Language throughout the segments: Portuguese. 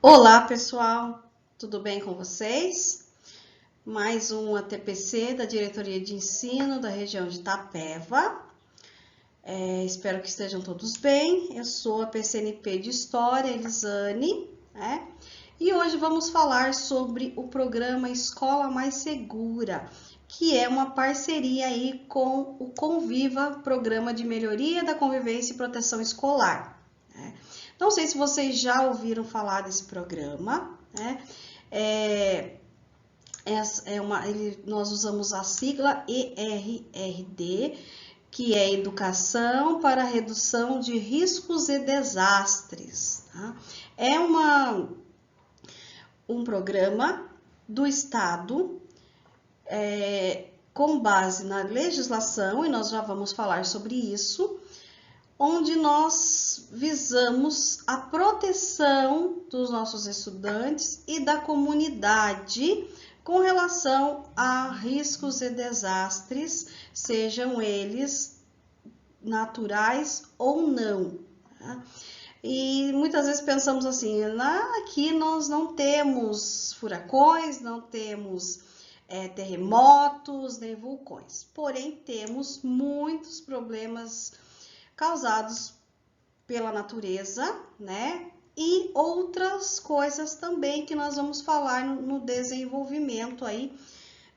Olá, pessoal, tudo bem com vocês? Mais um ATPC da Diretoria de Ensino da região de Itapeva. Espero que estejam todos bem. Eu sou a PCNP de História, Elisane, né? E hoje vamos falar sobre o programa Escola Mais Segura, que é uma parceria aí com o Conviva, Programa de Melhoria da Convivência e Proteção Escolar, né? Não sei se vocês já ouviram falar desse programa, né? Nós usamos a sigla ERRD, que é Educação para Redução de Riscos e Desastres. Tá? É um programa do Estado com base na legislação, e nós já vamos falar sobre isso, onde nós visamos a proteção dos nossos estudantes e da comunidade com relação a riscos e desastres, sejam eles naturais ou não. Tá? E muitas vezes pensamos assim, aqui nós não temos furacões, não temos terremotos, nem vulcões, porém temos muitos problemas causados pela natureza, né? E outras coisas também que nós vamos falar no desenvolvimento aí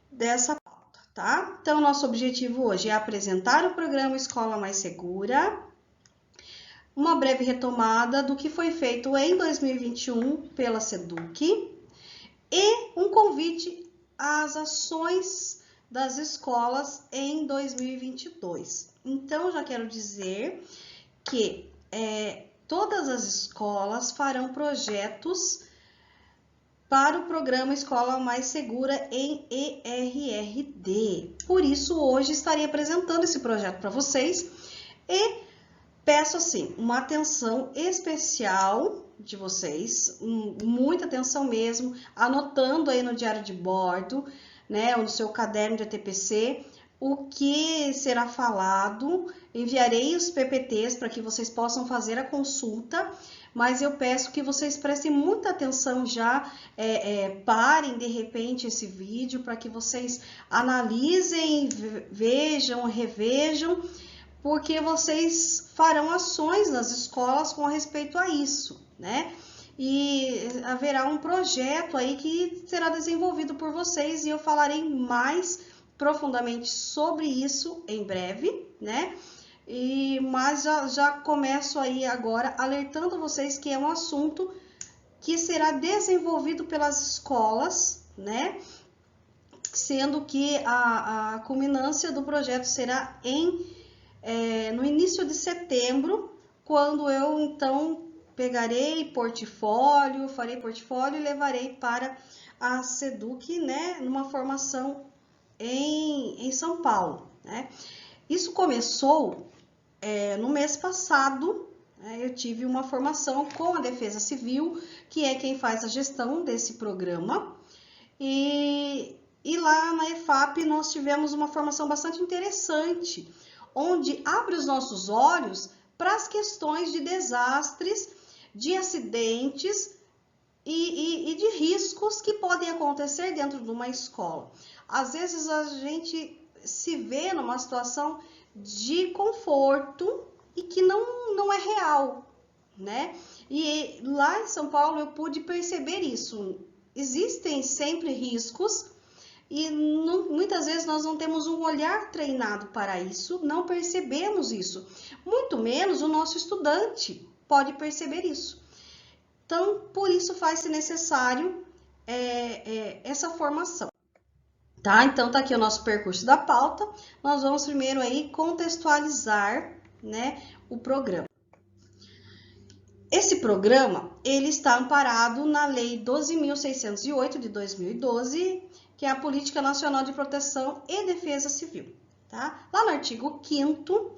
dessa pauta, tá? Então, nosso objetivo hoje é apresentar o programa Escola Mais Segura, uma breve retomada do que foi feito em 2021 pela SEDUC e um convite às ações das escolas em 2022. Então, já quero dizer que todas as escolas farão projetos para o programa Escola Mais Segura em ERRD. Por isso, hoje estarei apresentando esse projeto para vocês e peço, assim, uma atenção especial de vocês, muita atenção mesmo, anotando aí no diário de bordo, né, ou no seu caderno de ATPC, o que será falado. Enviarei os PPTs para que vocês possam fazer a consulta, mas eu peço que vocês prestem muita atenção já, parem de repente esse vídeo para que vocês analisem, vejam, revejam, porque vocês farão ações nas escolas com respeito a isso, né? E haverá um projeto aí que será desenvolvido por vocês e eu falarei mais profundamente sobre isso em breve, né? Mas já começo aí agora alertando vocês que é um assunto que será desenvolvido pelas escolas, né? Sendo que a culminância do projeto será no início de setembro, quando eu então pegarei portfólio, farei portfólio e levarei para a SEDUC, né, numa formação em São Paulo, né? Isso começou no mês passado, né, eu tive uma formação com a Defesa Civil, que é quem faz a gestão desse programa, e lá na EFAP nós tivemos uma formação bastante interessante, onde abre os nossos olhos para as questões de desastres, de acidentes e de riscos que podem acontecer dentro de uma escola. Às vezes a gente se vê numa situação de conforto e que não é real, né? E lá em São Paulo eu pude perceber isso. Existem sempre riscos e muitas vezes nós não temos um olhar treinado para isso, não percebemos isso. Muito menos o nosso estudante pode perceber isso. Então, por isso faz-se necessário essa formação. Tá? Então, tá aqui o nosso percurso da pauta. Nós vamos primeiro aí contextualizar, né, o programa. Esse programa, ele está amparado na Lei 12.608 de 2012, que é a Política Nacional de Proteção e Defesa Civil. Tá? Lá no artigo 5º,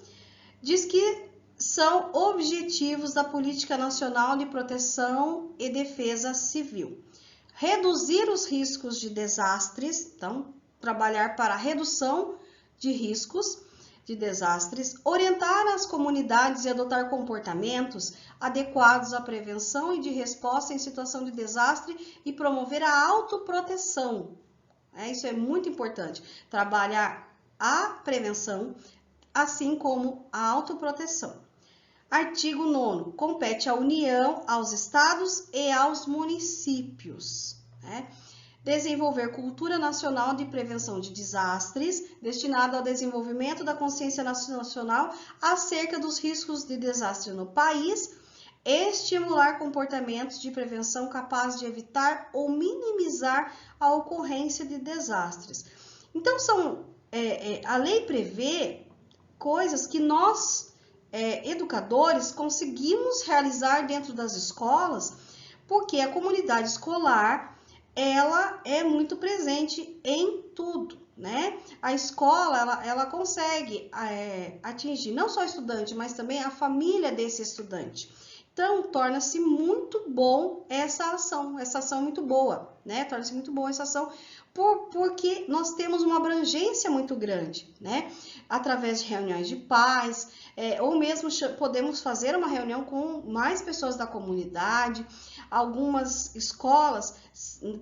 diz que são objetivos da Política Nacional de Proteção e Defesa Civil. Reduzir os riscos de desastres, então, trabalhar para a redução de riscos, de desastres, orientar as comunidades e adotar comportamentos adequados à prevenção e de resposta em situação de desastre e promover a autoproteção. Isso é muito importante, trabalhar a prevenção, assim como a autoproteção. Artigo 9º, compete à União, aos estados e aos municípios, desenvolver cultura nacional de prevenção de desastres, destinada ao desenvolvimento da consciência nacional acerca dos riscos de desastre no país, estimular comportamentos de prevenção capazes de evitar ou minimizar a ocorrência de desastres. Então, a lei prevê coisas que nós, educadores, conseguimos realizar dentro das escolas, porque a comunidade escolar ela é muito presente em tudo, né? A escola, ela consegue atingir não só o estudante, mas também a família desse estudante. Então, torna-se muito bom essa ação é muito boa, né? Torna-se muito boa essa ação, porque nós temos uma abrangência muito grande, né? Através de reuniões de pais, ou mesmo podemos fazer uma reunião com mais pessoas da comunidade. Algumas escolas,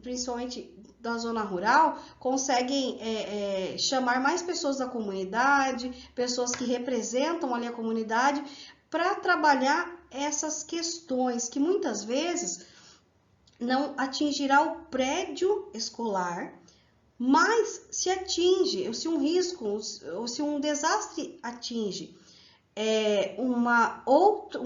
principalmente da zona rural, conseguem chamar mais pessoas da comunidade, pessoas que representam ali a comunidade, para trabalhar essas questões que muitas vezes não atingirá o prédio escolar, mas se atinge, se um risco, ou se um desastre atinge um outro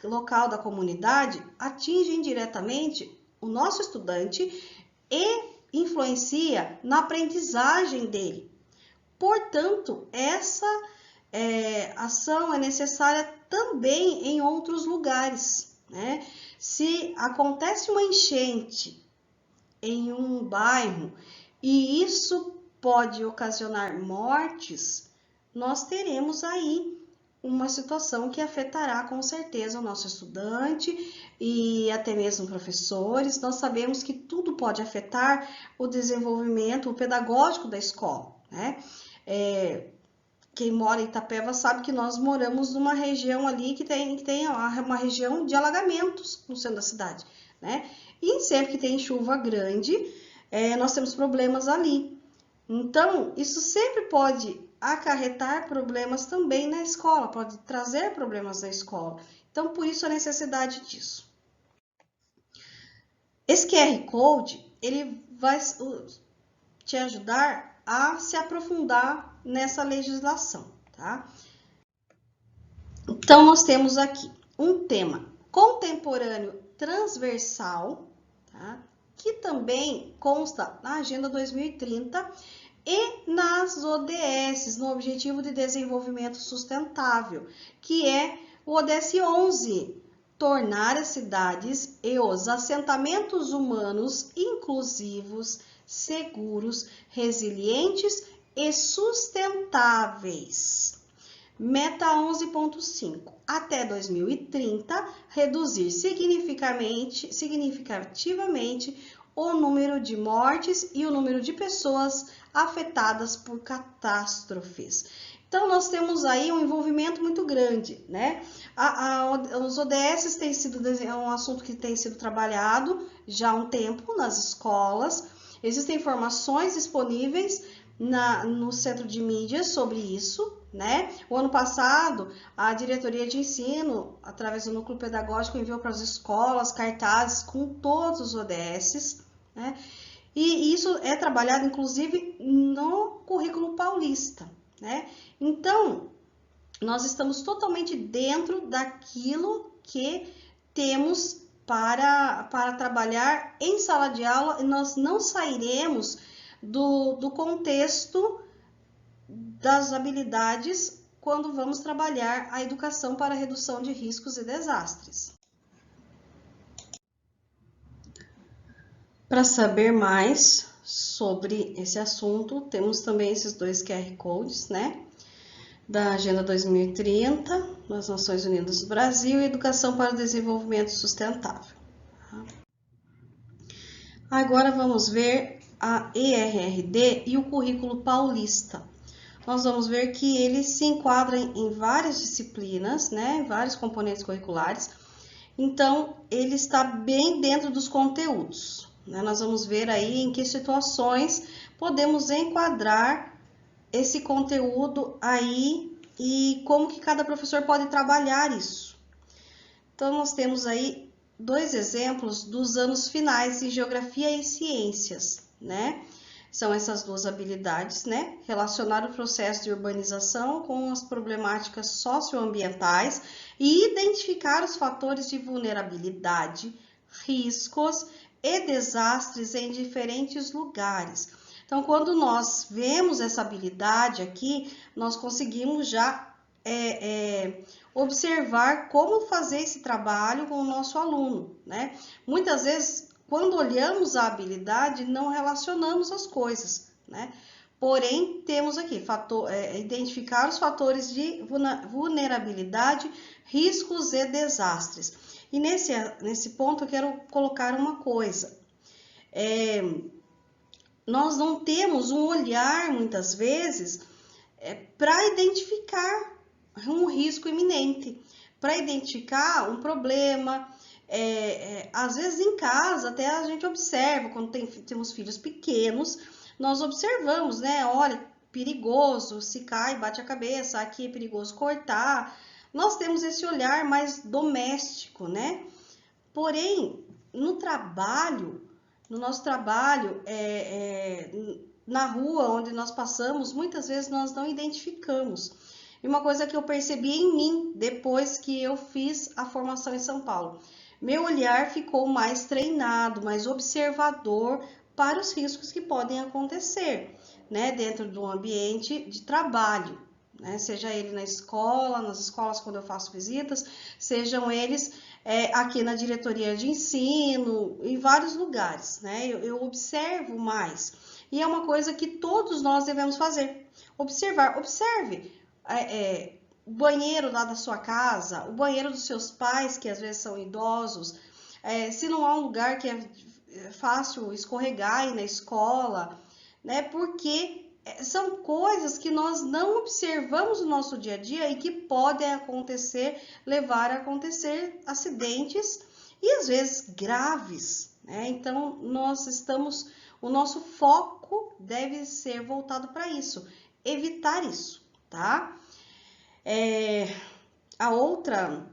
local da comunidade, atinge indiretamente o nosso estudante e influencia na aprendizagem dele. Portanto, essa ação é necessária também em outros lugares, né? Se acontece uma enchente em um bairro e isso pode ocasionar mortes, nós teremos aí uma situação que afetará com certeza o nosso estudante e até mesmo professores. Nós sabemos que tudo pode afetar o desenvolvimento pedagógico da escola, né? Quem mora em Itapeva sabe que nós moramos numa região ali que tem uma região de alagamentos no centro da cidade, né? E sempre que tem chuva grande, nós temos problemas ali. Então, isso sempre pode acarretar problemas também na escola, pode trazer problemas na escola. Então, por isso a necessidade disso. Esse QR Code, ele vai te ajudar a se aprofundar nessa legislação, tá? Então, nós temos aqui um tema contemporâneo transversal, tá? Que também consta na Agenda 2030 e nas ODS, no Objetivo de Desenvolvimento Sustentável, que é o ODS 11, tornar as cidades e os assentamentos humanos inclusivos, seguros, resilientes e sustentáveis. Meta 11.5. Até 2030, reduzir significativamente o número de mortes e o número de pessoas afetadas por catástrofes. Então, nós temos aí um envolvimento muito grande, né? Os ODS é um assunto que tem sido trabalhado já há um tempo nas escolas. Existem informações disponíveis no centro de mídias sobre isso, né? O ano passado, a diretoria de ensino, através do núcleo pedagógico, enviou para as escolas cartazes com todos os ODS, né? E isso é trabalhado, inclusive, no currículo paulista, né? Então, nós estamos totalmente dentro daquilo que temos para trabalhar em sala de aula, e nós não sairemos do contexto das habilidades quando vamos trabalhar a educação para a redução de riscos e desastres. Para saber mais sobre esse assunto, temos também esses dois QR Codes, né? Da Agenda 2030, das Nações Unidas do Brasil, e Educação para o Desenvolvimento Sustentável. Agora vamos ver a ERRD e o currículo paulista. nós vamos ver que ele se enquadra em várias disciplinas, né? Vários componentes curriculares. Então, ele está bem dentro dos conteúdos, né? Nós vamos ver aí em que situações podemos enquadrar esse conteúdo aí e como que cada professor pode trabalhar isso. Então, nós temos aí 2 exemplos dos anos finais em Geografia e Ciências, né? São essas 2 habilidades, né? Relacionar o processo de urbanização com as problemáticas socioambientais e identificar os fatores de vulnerabilidade, riscos e desastres em diferentes lugares. Então, quando nós vemos essa habilidade aqui, nós conseguimos já observar como fazer esse trabalho com o nosso aluno, né? Muitas vezes, quando olhamos a habilidade, não relacionamos as coisas, né? Porém, temos aqui identificar os fatores de vulnerabilidade, riscos e desastres. E nesse ponto eu quero colocar uma coisa. Nós não temos um olhar, muitas vezes, para identificar um risco iminente, para identificar um problema. Às vezes em casa até a gente observa, quando temos filhos pequenos, nós observamos, né? Olha, perigoso, se cai, bate a cabeça, aqui é perigoso cortar. Nós temos esse olhar mais doméstico, né? Porém, no nosso trabalho, na rua onde nós passamos, muitas vezes nós não identificamos. E uma coisa que eu percebi em mim depois que eu fiz a formação em São Paulo, meu olhar ficou mais treinado, mais observador para os riscos que podem acontecer, né, dentro do ambiente de trabalho, né, seja ele na escola, nas escolas quando eu faço visitas, sejam eles aqui na diretoria de ensino, em vários lugares, né, eu observo mais. E é uma coisa que todos nós devemos fazer, observe o banheiro lá da sua casa, o banheiro dos seus pais, que às vezes são idosos, se não há um lugar que é fácil escorregar na escola, né? Porque são coisas que nós não observamos no nosso dia a dia e que podem acontecer, levar a acontecer acidentes e às vezes graves, né? Então, o nosso foco deve ser voltado para isso, evitar isso, tá? A outra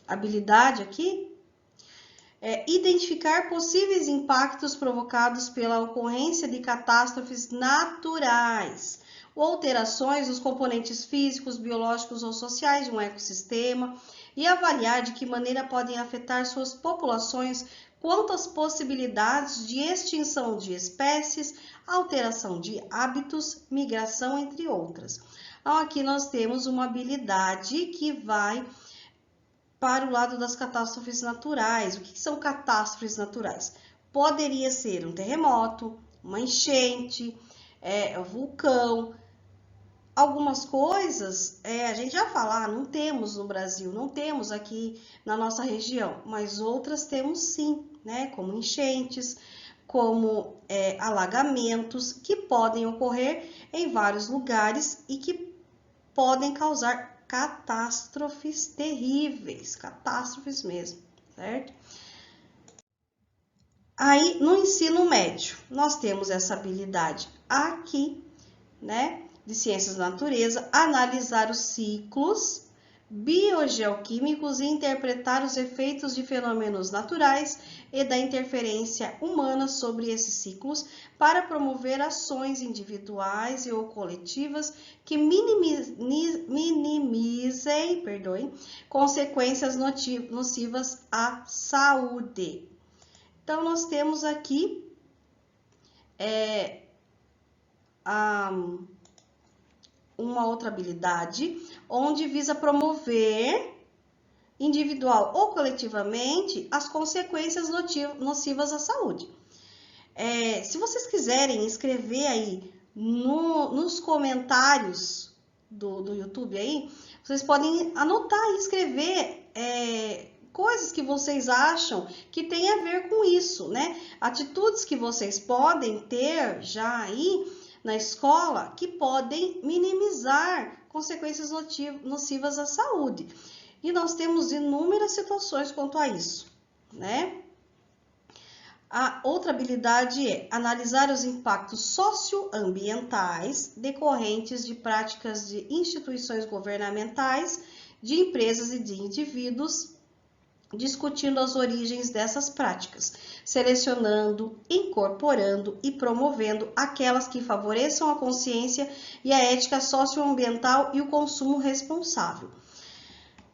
habilidade aqui é identificar possíveis impactos provocados pela ocorrência de catástrofes naturais ou alterações dos componentes físicos, biológicos ou sociais de um ecossistema e avaliar de que maneira podem afetar suas populações quanto às possibilidades de extinção de espécies, alteração de hábitos, migração, entre outras. Então, aqui nós temos uma habilidade que vai para o lado das catástrofes naturais. O que são catástrofes naturais? Poderia ser um terremoto, uma enchente, um vulcão. Algumas coisas a gente já fala, não temos no Brasil, não temos aqui na nossa região, mas outras temos sim, né? Como enchentes, como alagamentos, que podem ocorrer em vários lugares e que podem causar catástrofes terríveis, catástrofes mesmo, certo? Aí, no ensino médio, nós temos essa habilidade aqui, né, de ciências da natureza, analisar os ciclos biogeoquímicos e interpretar os efeitos de fenômenos naturais e da interferência humana sobre esses ciclos para promover ações individuais ou coletivas que minimizem, consequências nocivas à saúde. Então, nós temos aqui uma outra habilidade, onde visa promover, individual ou coletivamente, as consequências nocivas à saúde. Se vocês quiserem escrever aí nos comentários do YouTube aí, vocês podem anotar e escrever coisas que vocês acham que tem a ver com isso, né? Atitudes que vocês podem ter já aí na escola que podem minimizar consequências nocivas à saúde. E nós temos inúmeras situações quanto a isso, né? A outra habilidade é analisar os impactos socioambientais decorrentes de práticas de instituições governamentais, de empresas e de indivíduos, discutindo as origens dessas práticas, selecionando, incorporando e promovendo aquelas que favoreçam a consciência e a ética socioambiental e o consumo responsável.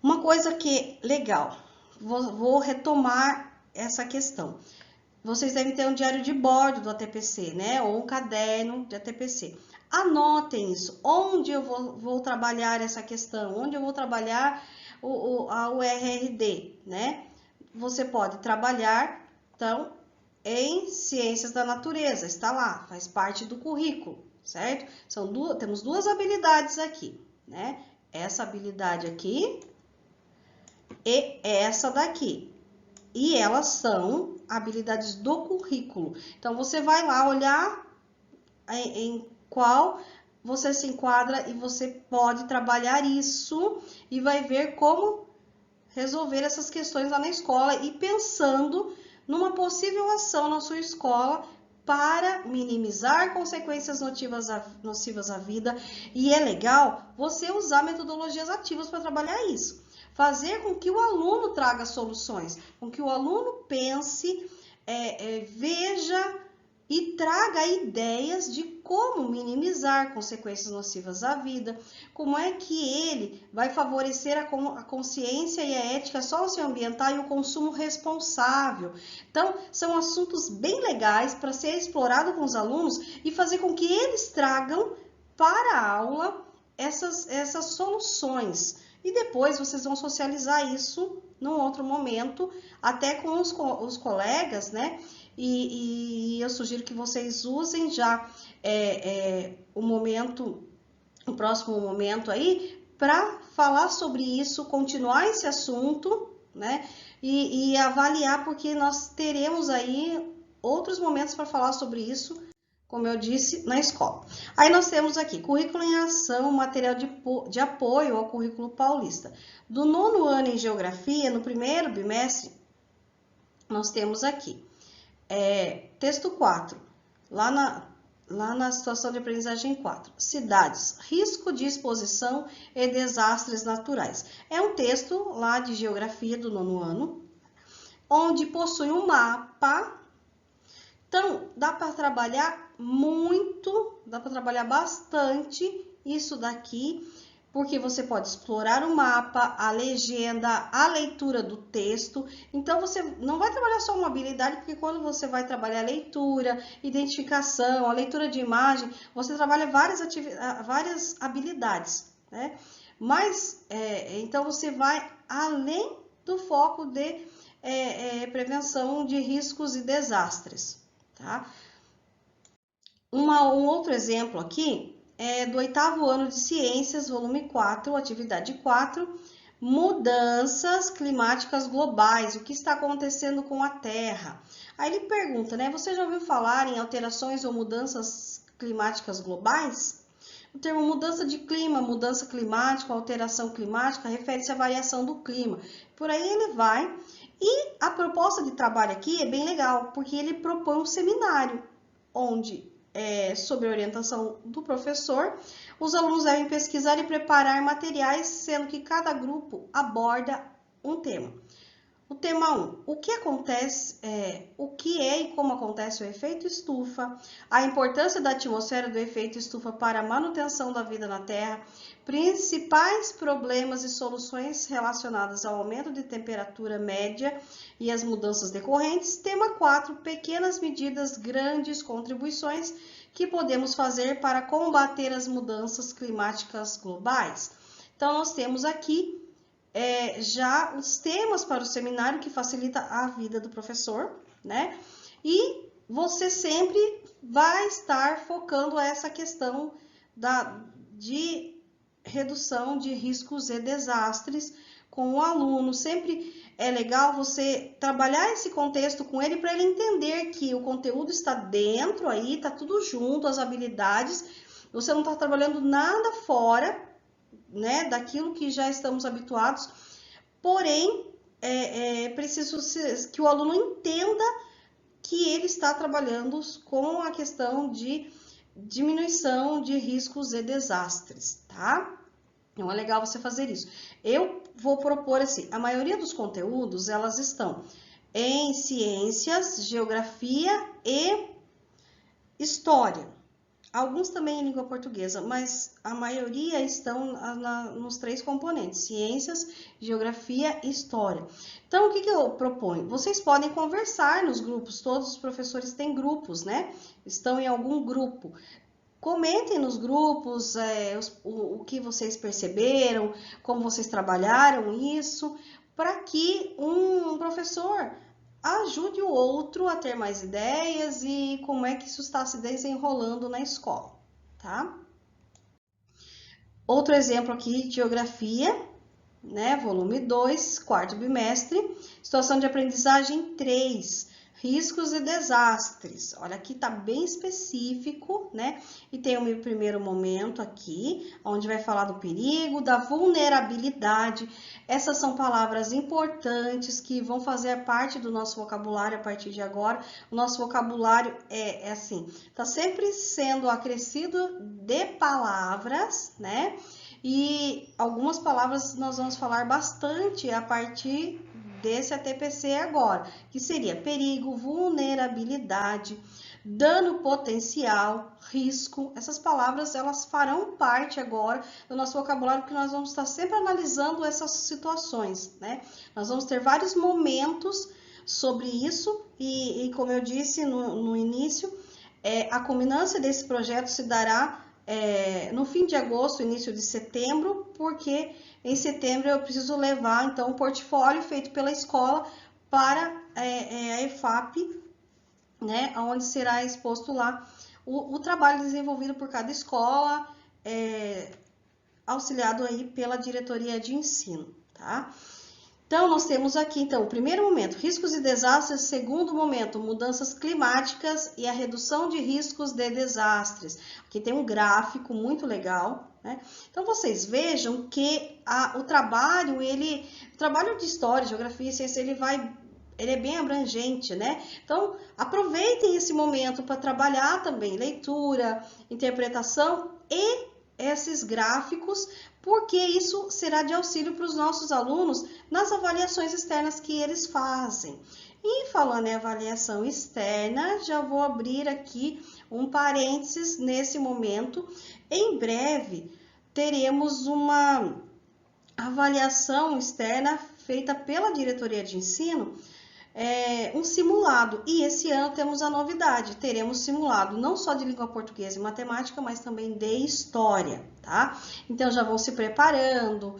Uma coisa que é legal, vou retomar essa questão. Vocês devem ter um diário de bordo do ATPC, né? Ou um caderno de ATPC. Anotem isso. Onde eu vou trabalhar essa questão? Onde eu vou trabalhar a URRD, né? Você pode trabalhar, então, em ciências da natureza. Está lá, faz parte do currículo, certo? Temos duas habilidades aqui, né? Essa habilidade aqui e essa daqui. E elas são habilidades do currículo. Então, você vai lá olhar em qual você se enquadra e você pode trabalhar isso e vai ver como resolver essas questões lá na escola e pensando numa possível ação na sua escola para minimizar consequências nocivas à vida. E é legal você usar metodologias ativas para trabalhar isso. Fazer com que o aluno traga soluções, com que o aluno pense, veja e traga ideias de como minimizar consequências nocivas à vida, como é que ele vai favorecer a consciência e a ética socioambiental e o consumo responsável. Então, são assuntos bem legais para ser explorado com os alunos e fazer com que eles tragam para a aula essas soluções. E depois vocês vão socializar isso num outro momento, até com os colegas, né? E eu sugiro que vocês usem já o próximo momento aí, para falar sobre isso, continuar esse assunto, né? E avaliar, porque nós teremos aí outros momentos para falar sobre isso, como eu disse, na escola. Aí nós temos aqui, currículo em ação, material de apoio ao currículo paulista. Do 9º ano em geografia, no primeiro bimestre, nós temos aqui, texto 4, lá na situação de aprendizagem 4, cidades, risco de exposição e desastres naturais. É um texto lá de geografia do 9º ano, onde possui um mapa. Então, dá para trabalhar muito, dá para trabalhar bastante isso daqui, porque você pode explorar o mapa, a legenda, a leitura do texto. Então, você não vai trabalhar só uma habilidade, porque quando você vai trabalhar a leitura, identificação, a leitura de imagem, você trabalha várias habilidades, né? Mas, então, você vai além do foco de prevenção de riscos e desastres. Tá? Um outro exemplo aqui é do 8º ano de Ciências, volume 4, atividade 4, mudanças climáticas globais, o que está acontecendo com a Terra. Aí ele pergunta, né, você já ouviu falar em alterações ou mudanças climáticas globais? O termo mudança de clima, mudança climática, alteração climática, refere-se à variação do clima. Por aí ele vai. E a proposta de trabalho aqui é bem legal, porque ele propõe um seminário, onde, sob a orientação do professor, os alunos devem pesquisar e preparar materiais, sendo que cada grupo aborda um tema. O tema 1, o que acontece, o que é e como acontece o efeito estufa, a importância da atmosfera do efeito estufa para a manutenção da vida na Terra, principais problemas e soluções relacionadas ao aumento de temperatura média e as mudanças decorrentes. Tema 4, pequenas medidas, grandes contribuições que podemos fazer para combater as mudanças climáticas globais. Então, nós temos aqui já os temas para o seminário, que facilita a vida do professor, né? E você sempre vai estar focando essa questão de redução de riscos e desastres, com o aluno, sempre é legal você trabalhar esse contexto com ele para ele entender que o conteúdo está dentro aí, tá tudo junto, as habilidades, você não está trabalhando nada fora, né, daquilo que já estamos habituados, porém, é preciso que o aluno entenda que ele está trabalhando com a questão de diminuição de riscos e desastres, tá? Então é legal você fazer isso. Eu vou propor assim, a maioria dos conteúdos, elas estão em ciências, geografia e história. Alguns também em língua portuguesa, mas a maioria estão nos 3 componentes, ciências, geografia e história. Então, o que eu proponho? Vocês podem conversar nos grupos, todos os professores têm grupos, né? Estão em algum grupo. Comentem nos grupos o que vocês perceberam, como vocês trabalharam isso, para que um professor ajude o outro a ter mais ideias e como é que isso está se desenrolando na escola, tá? Outro exemplo aqui, geografia, né? Volume 2, quarto bimestre, situação de aprendizagem 3, riscos e desastres. Olha, aqui tá bem específico, né? E tem o meu primeiro momento aqui, onde vai falar do perigo, da vulnerabilidade. Essas são palavras importantes que vão fazer parte do nosso vocabulário a partir de agora. O nosso vocabulário é assim, tá sempre sendo acrescido de palavras, né? E algumas palavras nós vamos falar bastante a partir desse ATPC agora, que seria perigo, vulnerabilidade, dano potencial, risco. Essas palavras, elas farão parte agora do nosso vocabulário, porque nós vamos estar sempre analisando essas situações, né? Nós vamos ter vários momentos sobre isso e como eu disse no início, a culminância desse projeto se dará no fim de agosto, início de setembro, porque em setembro eu preciso levar, então, um portfólio feito pela escola para a EFAP, né, onde será exposto lá o trabalho desenvolvido por cada escola, auxiliado aí pela diretoria de ensino, tá? Então, nós temos aqui, então, o primeiro momento, riscos e desastres. Segundo momento, mudanças climáticas e a redução de riscos de desastres. Aqui tem um gráfico muito legal, né? Então, vocês vejam que o trabalho de história, geografia e ciência, ele é bem abrangente, né? Então, aproveitem esse momento para trabalhar também leitura, interpretação e esses gráficos, porque isso será de auxílio para os nossos alunos nas avaliações externas que eles fazem. E falando em avaliação externa, já vou abrir aqui um parênteses nesse momento. Em breve, teremos uma avaliação externa feita pela diretoria de ensino, um simulado, e esse ano temos a novidade, teremos simulado não só de língua portuguesa e matemática, mas também de história, tá? Então já vão se preparando,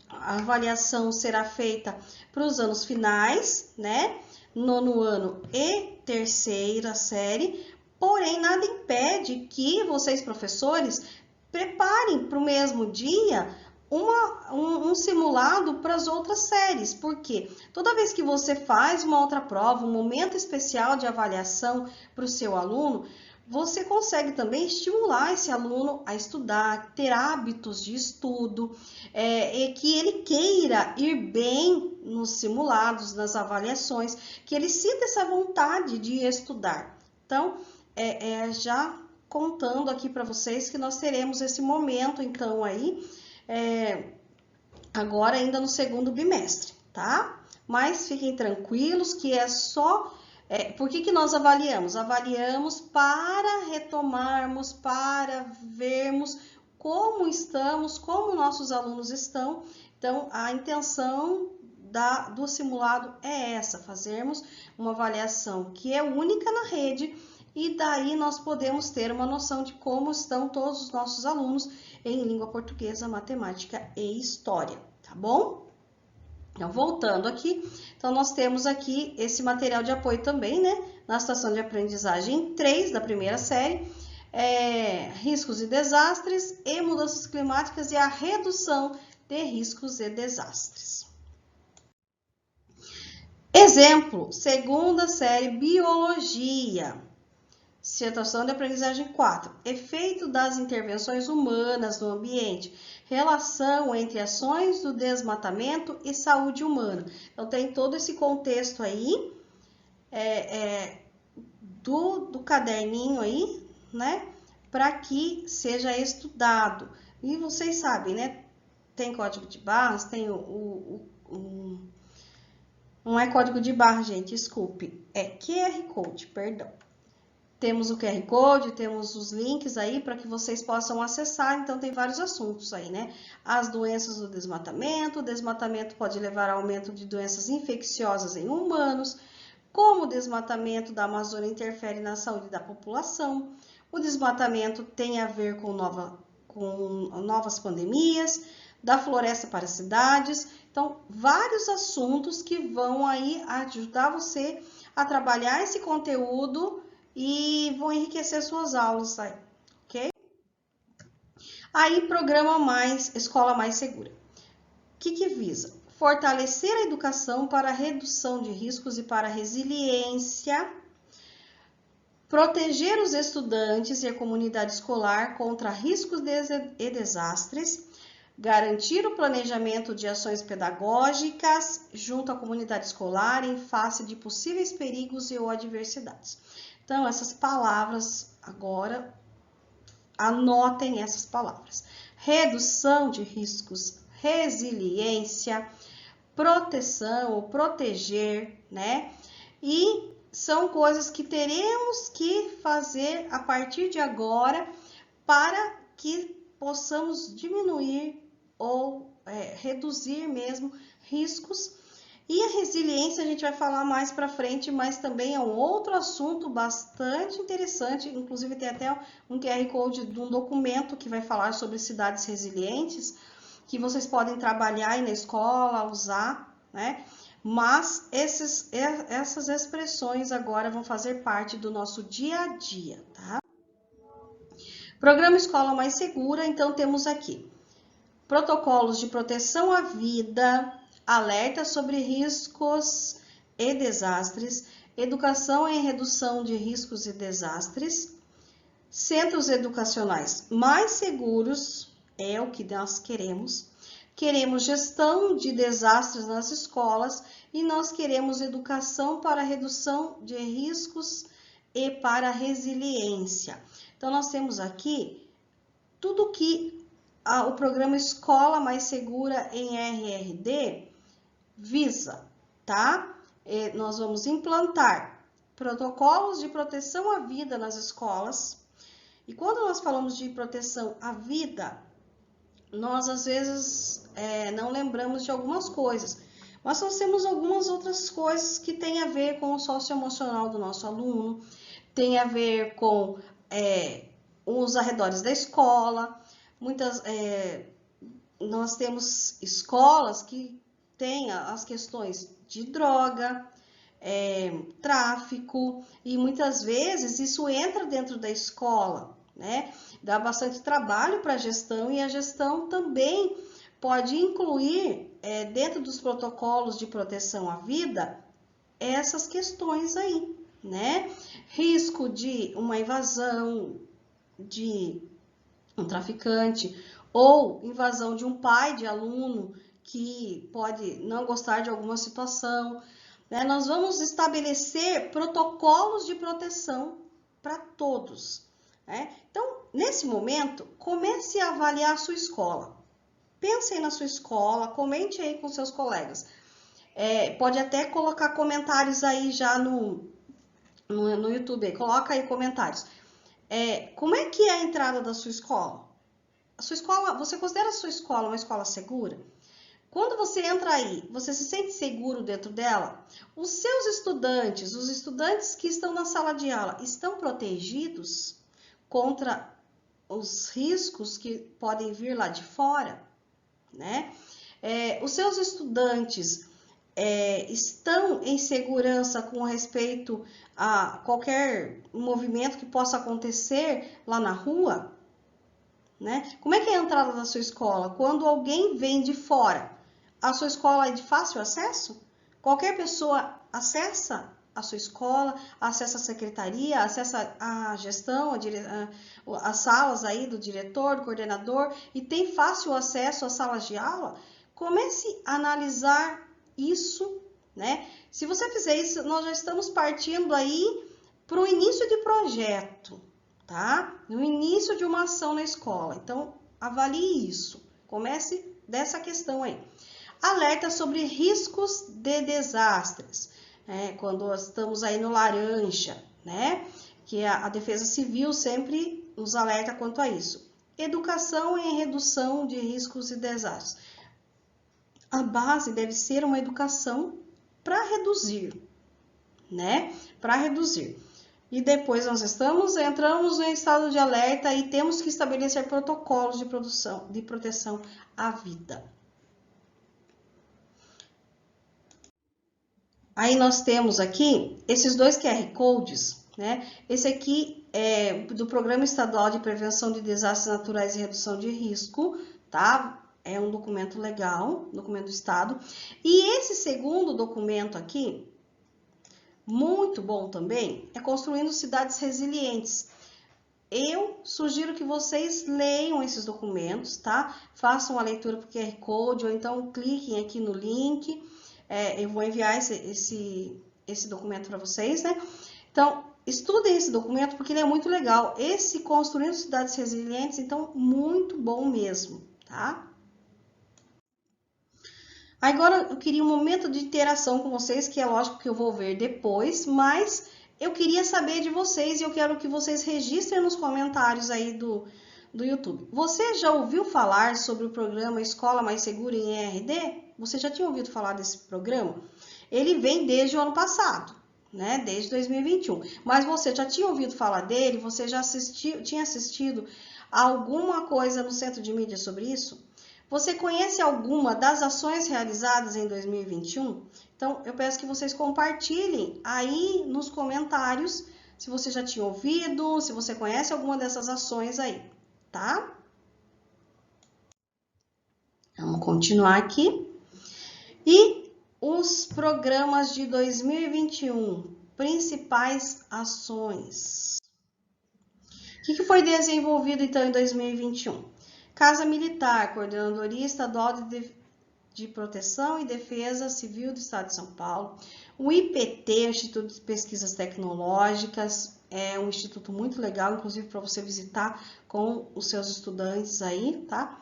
a avaliação será feita para os anos finais, né? Nono ano e terceira série, porém nada impede que vocês, professores, preparem para o mesmo dia um simulado para as outras séries, porque toda vez que você faz uma outra prova, um momento especial de avaliação para o seu aluno, você consegue também estimular esse aluno a estudar, ter hábitos de estudo, e que ele queira ir bem nos simulados, nas avaliações, que ele sinta essa vontade de estudar. Então, já contando aqui para vocês que nós teremos esse momento, então, aí, agora ainda no segundo bimestre, tá? Mas fiquem tranquilos que é só... por que nós avaliamos? Avaliamos para retomarmos, para vermos como estamos, como nossos alunos estão. Então, a intenção do simulado é essa, fazermos uma avaliação que é única na rede, e daí nós podemos ter uma noção de como estão todos os nossos alunos em língua portuguesa, matemática e história, tá bom? Então, voltando aqui, então nós temos aqui esse material de apoio também, né? Na situação de aprendizagem 3 da primeira série, riscos e desastres e mudanças climáticas e a redução de riscos e desastres. Exemplo, segunda série Biologia, situação de aprendizagem 4, efeito das intervenções humanas no ambiente, relação entre ações do desmatamento e saúde humana. Então, tem todo esse contexto aí, do caderninho aí, né, para que seja estudado. E vocês sabem, né, tem código de barras, tem não é código de barra, gente, desculpe, é QR Code, perdão. Temos o QR Code, temos os links aí para que vocês possam acessar, então tem vários assuntos aí, né? As doenças do desmatamento, o desmatamento pode levar ao aumento de doenças infecciosas em humanos, como o desmatamento da Amazônia interfere na saúde da população, o desmatamento tem a ver com novas pandemias, da floresta para as cidades, então vários assuntos que vão aí ajudar você a trabalhar esse conteúdo e vão enriquecer suas aulas aí, ok? Aí, programa Escola Mais Segura. O que visa? Fortalecer a educação para a redução de riscos e para a resiliência, proteger os estudantes e a comunidade escolar contra riscos e desastres, garantir o planejamento de ações pedagógicas junto à comunidade escolar em face de possíveis perigos ou adversidades. Então, essas palavras, agora, anotem essas palavras. Redução de riscos, resiliência, proteção ou proteger, né? E são coisas que teremos que fazer a partir de agora para que possamos diminuir ou reduzir mesmo riscos. E a resiliência a gente vai falar mais para frente, mas também é um outro assunto bastante interessante. Inclusive tem até um QR Code de um documento que vai falar sobre cidades resilientes, que vocês podem trabalhar aí na escola, usar, né? Mas essas expressões agora vão fazer parte do nosso dia a dia, tá? Programa Escola Mais Segura, então temos aqui protocolos de proteção à vida, alerta sobre riscos e desastres, educação em redução de riscos e desastres, centros educacionais mais seguros, é o que nós queremos. Queremos gestão de desastres nas escolas e nós queremos educação para redução de riscos e para resiliência. Então, nós temos aqui tudo que o programa Escola Mais Segura em RRD visa, tá? Nós vamos implantar protocolos de proteção à vida nas escolas. E quando nós falamos de proteção à vida, nós às vezes não lembramos de algumas coisas, mas nós temos algumas outras coisas que têm a ver com o socioemocional do nosso aluno, tem a ver com os arredores da escola. Nós temos escolas que têm as questões de droga, tráfico, e muitas vezes isso entra dentro da escola, né? Dá bastante trabalho para a gestão e a gestão também pode incluir dentro dos protocolos de proteção à vida essas questões aí, né? Risco de uma invasão de um traficante ou invasão de um pai de aluno que pode não gostar de alguma situação, né? Nós vamos estabelecer protocolos de proteção para todos, né? Então, nesse momento, comece a avaliar a sua escola. Pense aí na sua escola, comente aí com seus colegas. Pode até colocar comentários aí já no YouTube, aí. Coloca aí comentários. Como é que é a entrada da sua escola? A sua escola, você considera a sua escola uma escola segura? Quando você entra aí, você se sente seguro dentro dela? Os seus estudantes, os estudantes que estão na sala de aula, estão protegidos contra os riscos que podem vir lá de fora, né? Os seus estudantes estão em segurança com respeito a qualquer movimento que possa acontecer lá na rua, né? Como é que é a entrada da sua escola? Quando alguém vem de fora, a sua escola é de fácil acesso? Qualquer pessoa acessa a sua escola, acessa a secretaria, acessa a gestão, as salas aí do diretor, do coordenador, e tem fácil acesso às salas de aula? Comece a analisar isso, né? Se você fizer isso, nós já estamos partindo aí para o início de projeto, tá? No início de uma ação na escola. Então, avalie isso. Comece dessa questão aí. Alerta sobre riscos de desastres. Quando estamos aí no laranja, né? Que a Defesa Civil sempre nos alerta quanto a isso. Educação em redução de riscos e desastres. A base deve ser uma educação para reduzir, né? Para reduzir. E depois nós entramos em estado de alerta e temos que estabelecer protocolos de proteção à vida. Aí nós temos aqui esses dois QR Codes, né? Esse aqui é do Programa Estadual de Prevenção de Desastres Naturais e Redução de Risco, tá? É um documento legal, documento do Estado. E esse segundo documento aqui, muito bom também, é Construindo Cidades Resilientes. Eu sugiro que vocês leiam esses documentos, tá? Façam a leitura por QR Code ou então cliquem aqui no link. Eu vou enviar esse documento para vocês, né? Então, estudem esse documento porque ele é muito legal. Esse Construindo Cidades Resilientes, então, muito bom mesmo, tá? Agora, eu queria um momento de interação com vocês, que é lógico que eu vou ver depois, mas eu queria saber de vocês e eu quero que vocês registrem nos comentários aí do YouTube. Você já ouviu falar sobre o programa Escola Mais Segura em ERD? Você já tinha ouvido falar desse programa? Ele vem desde o ano passado, né? Desde 2021. Mas você já tinha ouvido falar dele? Você já tinha assistido alguma coisa no Centro de Mídia sobre isso? Você conhece alguma das ações realizadas em 2021? Então, eu peço que vocês compartilhem aí nos comentários se você já tinha ouvido, se você conhece alguma dessas ações aí, tá? Vamos continuar aqui. E os programas de 2021, principais ações. O que foi desenvolvido então em 2021? Casa Militar, Coordenadoria Estadual de Proteção e Defesa Civil do Estado de São Paulo. O IPT, Instituto de Pesquisas Tecnológicas, é um instituto muito legal, inclusive para você visitar com os seus estudantes aí, tá?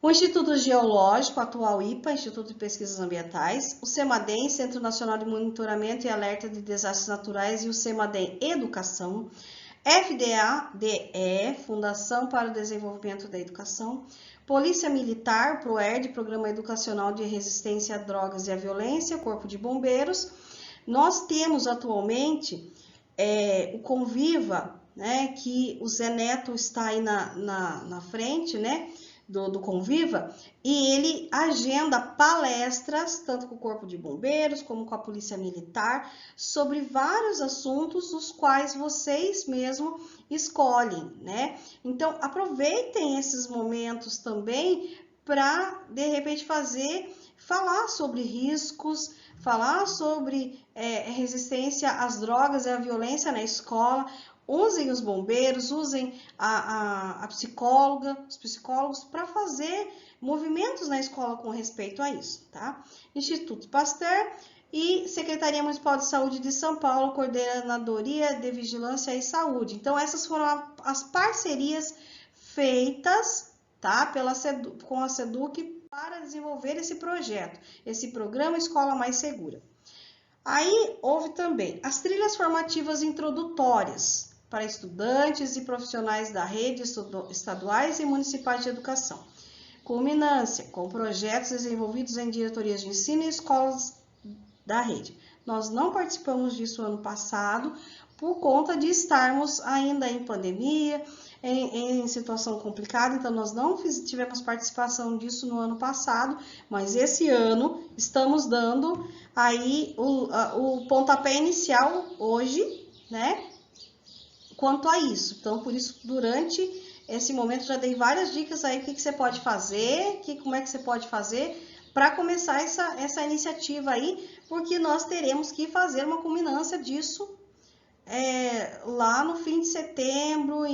O Instituto Geológico, atual IPA, Instituto de Pesquisas Ambientais. O CEMADEM, Centro Nacional de Monitoramento e Alerta de Desastres Naturais, e o CEMADEM Educação. FDADE, Fundação para o Desenvolvimento da Educação. Polícia Militar, PROERD, Programa Educacional de Resistência a Drogas e à Violência, Corpo de Bombeiros. Nós temos atualmente o Conviva, né, que o Zé Neto está aí na frente, né, do Conviva, e ele agenda palestras, tanto com o Corpo de Bombeiros, como com a Polícia Militar, sobre vários assuntos, os quais vocês mesmos escolhem, né? Então, aproveitem esses momentos também para, de repente, falar sobre riscos, falar sobre resistência às drogas e à violência na escola. Usem os bombeiros, usem a psicóloga, os psicólogos para fazer movimentos na escola com respeito a isso, tá? Instituto Pasteur e Secretaria Municipal de Saúde de São Paulo, Coordenadoria de Vigilância e Saúde. Então, essas foram as parcerias feitas, tá? Com a SEDUC para desenvolver esse projeto, esse programa Escola Mais Segura. Aí, houve também as trilhas formativas introdutórias para estudantes e profissionais da rede estaduais e municipais de educação. Culminância, com projetos desenvolvidos em diretorias de ensino e escolas da rede. Nós não participamos disso ano passado, por conta de estarmos ainda em pandemia, em situação complicada, então nós não tivemos participação disso no ano passado, mas esse ano estamos dando aí o pontapé inicial hoje, né? Quanto a isso. Então, por isso, durante esse momento já dei várias dicas aí, o que você pode fazer, como é que você pode fazer para começar essa iniciativa aí, porque nós teremos que fazer uma culminância disso lá no fim de setembro,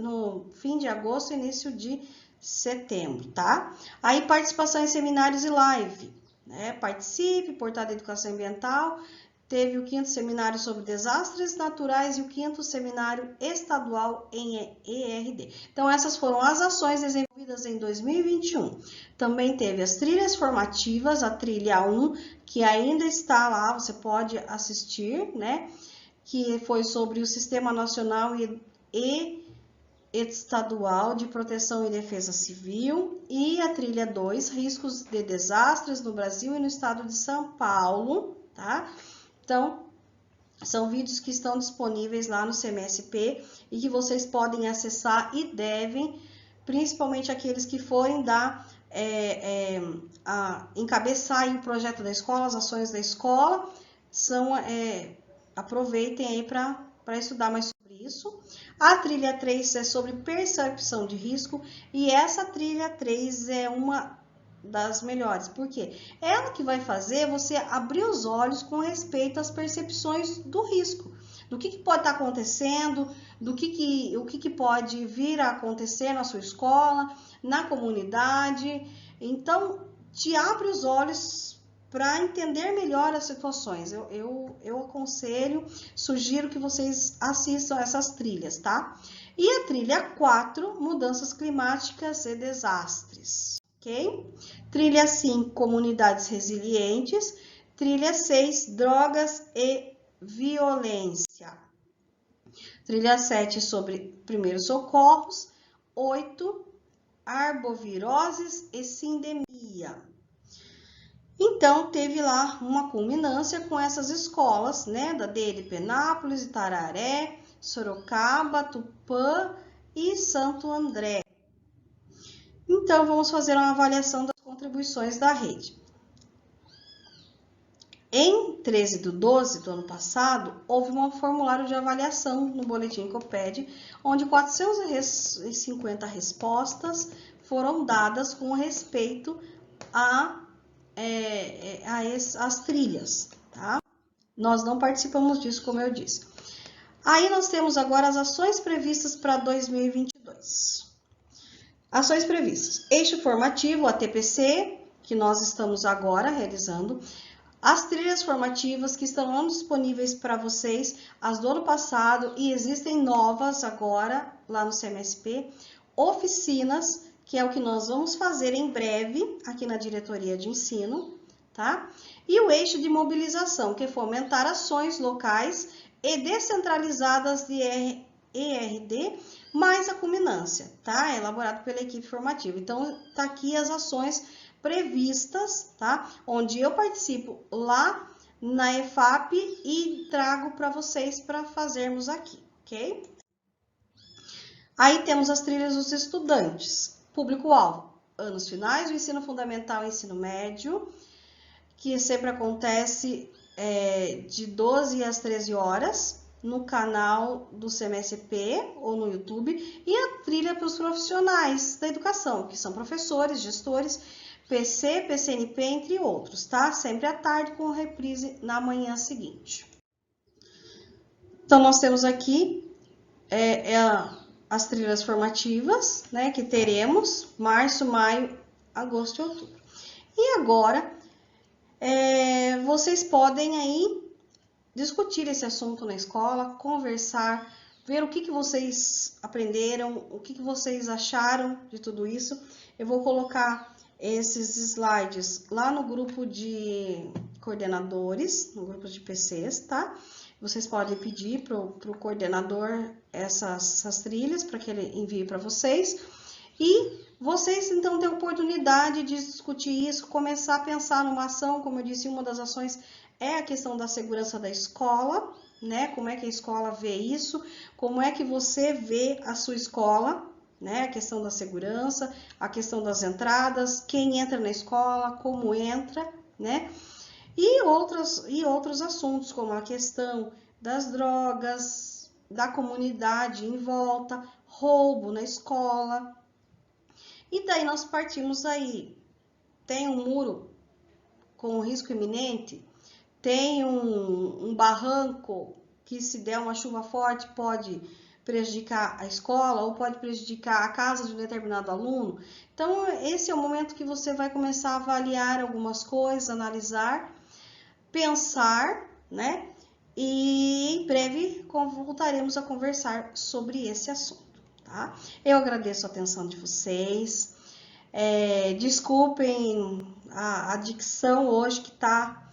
no fim de agosto, início de setembro, tá? Aí participação em seminários e live, né? Participe, portal da educação ambiental. Teve o 5º seminário sobre desastres naturais e o 5º seminário estadual em ERD. Então, essas foram as ações desenvolvidas em 2021. Também teve as trilhas formativas, a trilha 1, que ainda está lá, você pode assistir, né? Que foi sobre o Sistema Nacional e Estadual de Proteção e Defesa Civil. E a trilha 2, riscos de desastres no Brasil e no estado de São Paulo, tá? Então, são vídeos que estão disponíveis lá no CMSP e que vocês podem acessar e devem, principalmente aqueles que forem encabeçar o projeto da escola, as ações da escola, aproveitem aí para estudar mais sobre isso. A trilha 3 é sobre percepção de risco e essa trilha 3 é uma das melhores, porque ela que vai fazer você abrir os olhos com respeito às percepções do risco, do que pode estar acontecendo, o que pode vir a acontecer na sua escola, na comunidade. Então, te abre os olhos para entender melhor as situações. Eu aconselho, sugiro que vocês assistam essas trilhas, tá? E a trilha 4, mudanças climáticas e desastres. Ok? Trilha 5, comunidades resilientes. Trilha 6, drogas e violência. Trilha 7, sobre primeiros socorros. 8, arboviroses e sindemia. Então, teve lá uma culminância com essas escolas, né? Da DL Penápolis, Itararé, Sorocaba, Tupã e Santo André. Então, vamos fazer uma avaliação das contribuições da rede. Em 13/12 do ano passado, houve um formulário de avaliação no Boletim Coped, onde 450 respostas foram dadas com respeito às trilhas, tá? Nós não participamos disso, como eu disse. Aí nós temos agora as ações previstas para 2022. Ações previstas. Eixo formativo, a TPC, que nós estamos agora realizando. As trilhas formativas que estão disponíveis para vocês, as do ano passado, e existem novas agora lá no CMSP. Oficinas, que é o que nós vamos fazer em breve aqui na diretoria de ensino, tá? E o eixo de mobilização, que é fomentar ações locais e descentralizadas de ERD, mais a culminância, tá? Elaborado pela equipe formativa. Então, tá aqui as ações previstas, tá? Onde eu participo lá na EFAP e trago para vocês para fazermos aqui, ok? Aí temos as trilhas dos estudantes. Público-alvo, anos finais, o ensino fundamental e ensino médio, que sempre acontece de 12 às 13 horas, no canal do CMSP ou no YouTube, e a trilha para os profissionais da educação, que são professores, gestores, PC, PCNP, entre outros, tá? Sempre à tarde, com reprise na manhã seguinte. Então, nós temos aqui as trilhas formativas, né, que teremos março, maio, agosto e outubro. E agora, vocês podem aí discutir esse assunto na escola, conversar, ver o que vocês aprenderam, o que vocês acharam de tudo isso. Eu vou colocar esses slides lá no grupo de coordenadores, no grupo de PCs, tá? Vocês podem pedir para o coordenador essas trilhas para que ele envie para vocês. E vocês, então, têm a oportunidade de discutir isso, começar a pensar numa ação. Como eu disse, uma das ações é a questão da segurança da escola, né? Como é que a escola vê isso? Como é que você vê a sua escola, né? A questão da segurança, a questão das entradas, quem entra na escola, como entra, né? E outros assuntos, como a questão das drogas, da comunidade em volta, roubo na escola. E daí nós partimos aí, tem um muro com risco iminente, tem um barranco que, se der uma chuva forte, pode prejudicar a escola ou pode prejudicar a casa de um determinado aluno. Então, esse é o momento que você vai começar a avaliar algumas coisas, analisar, pensar, né? E em breve voltaremos a conversar sobre esse assunto, tá? Eu agradeço a atenção de vocês. Desculpem a dicção hoje que tá...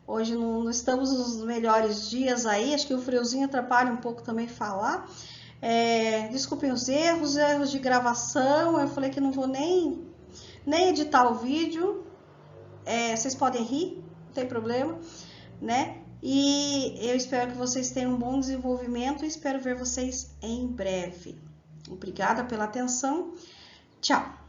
Hoje não estamos nos melhores dias aí, acho que o friozinho atrapalha um pouco também falar. Desculpem os erros de gravação, eu falei que não vou nem editar o vídeo. Vocês podem rir, não tem problema, né? E eu espero que vocês tenham um bom desenvolvimento e espero ver vocês em breve. Obrigada pela atenção. Tchau!